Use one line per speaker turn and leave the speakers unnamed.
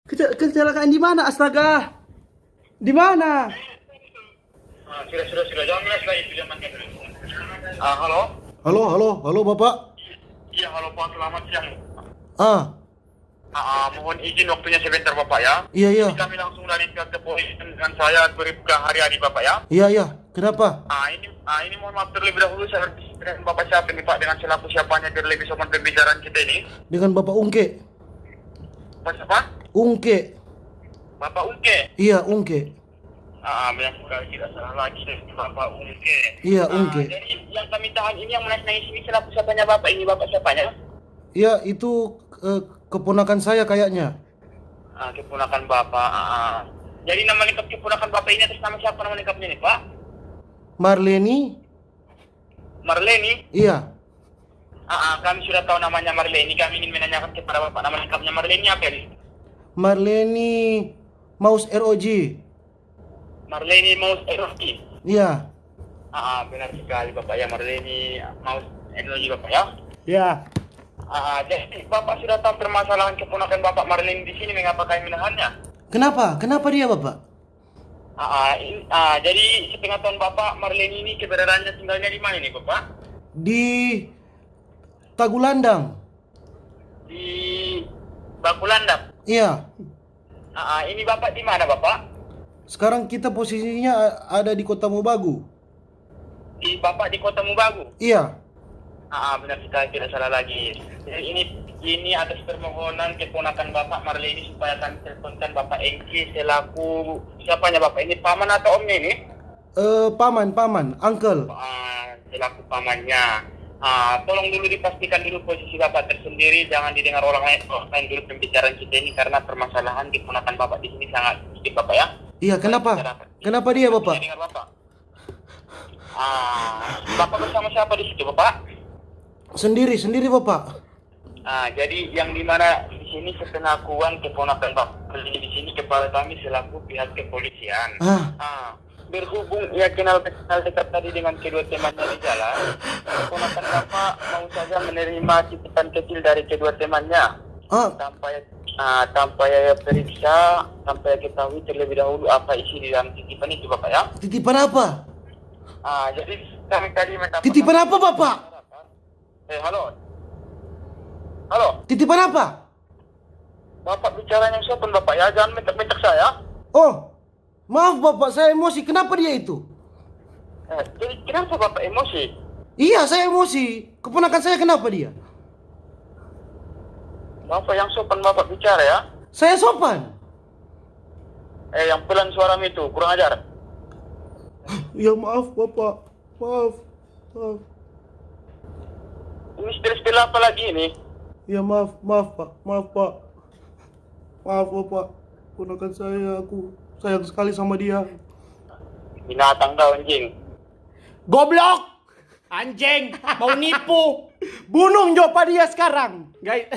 Kecelakaan di mana? Astaga. Di mana?
Sudah. Jangan ngeles lagi, itu zaman kan. Halo?
Halo Bapak.
Iya, halo Pak, selamat siang.
Ah,
Mohon izin waktunya sebentar Bapak ya.
iya.
Kami langsung dari pihak kepolisian dengan saya Bribka Haryadi Bapak ya.
Iya. Kenapa?
Ini mohon maaf terlebih dahulu saya harus dengan Bapak siapa nih Pak, dengan selaku siapanya biar lebih sopan pembicaraan kita ini.
Dengan Bapak Ungke.
Pak siapa?
Ungke.
Bapak Ungke.
Iya, Ungke.
Benar sekali, tidak salah lagi Bapak Ungke.
Iya, Ungke.
Jadi yang kami tahan ini yang menangis ini selaku siapanya Bapak, ini Bapak siapanya?
Iya, itu keponakan saya kayaknya.
Keponakan Bapak. Jadi nama lengkap keponakan Bapak ini atas nama siapa nama lengkapnya nih Pak?
Marleni.
Marleni?
Iya.
Kami sudah tahu namanya Marleni. Kami ingin menanyakan kepada Bapak nama lengkapnya Marleni apa nih?
Marleni Maus ROG.
Marleni Maus Eroski.
Iya.
Benar sekali Bapak ya, Marleni Maus Eroski Bapak ya.
Iya.
Jadi Bapak sudah tahu permasalahan keponakan Bapak Marleni di sini, mengapa kami menahannya?
Kenapa dia, Bapak?
Jadi setengah tahun Bapak Marleni ini keberadaannya tinggalnya di mana nih Bapak?
Di Tagulandang.
Di Bakulandap.
Iya.
Ini Bapak di mana Bapak?
Sekarang kita posisinya ada di Kota Mobagu.
Di Bapak di Kota Mubagu.
Iya.
Benar sekali, tidak salah lagi. Jadi ini atas permohonan keponakan Bapak Marleni supaya kami teleponkan Bapak Engki selaku siapanya Bapak ini, paman atau omnya ini?
Paman, uncle.
Selaku pamannya. Tolong dulu dipastikan dulu posisi Bapak tersendiri, jangan didengar orang lain dulu pembicaraan kita ini karena permasalahan keponakan Bapak di sini sangat sedikit Bapak ya.
Iya, kenapa? Kenapa dia, Bapak?
Dengar Bapak. Bapak bersama siapa di situ Bapak?
Sendiri Bapak.
Jadi yang dimana di sini sepengakuan keponakan Bapak di sini kepada kami selaku pihak kepolisian. Berhubung ia kenal dekat tadi dengan kedua temannya di jalan, keponakan Bapak mau saja menerima titipan kecil dari kedua temannya. Tanpa ya periksa, sampai ketahui terlebih dahulu apa isi di dalam titipan itu Bapak ya.
Titipan apa?
Jadi kami tadi mendapat
Titipan apa, Bapak?
Halo.
Titipan apa?
Bapak bicara yang sopan Bapak ya, jangan mentak-mentak saya.
Oh, maaf Bapak, saya emosi. Kenapa dia itu?
Jadi kenapa Bapak emosi?
Iya, saya emosi. Keponakan saya kenapa dia?
Bapak yang sopan Bapak bicara ya.
Saya sopan.
Yang pelan suaramu itu, kurang ajar.
Ya maaf Bapak, maaf.
Ini spill apa lagi ini?
Ya maaf Pak, maaf Bapak. Keponakan saya, aku sayang sekali sama dia.
Binatang kau anjing.
Goblok! Anjing, mau nipu.
Bunuh Jopa dia sekarang. Guys.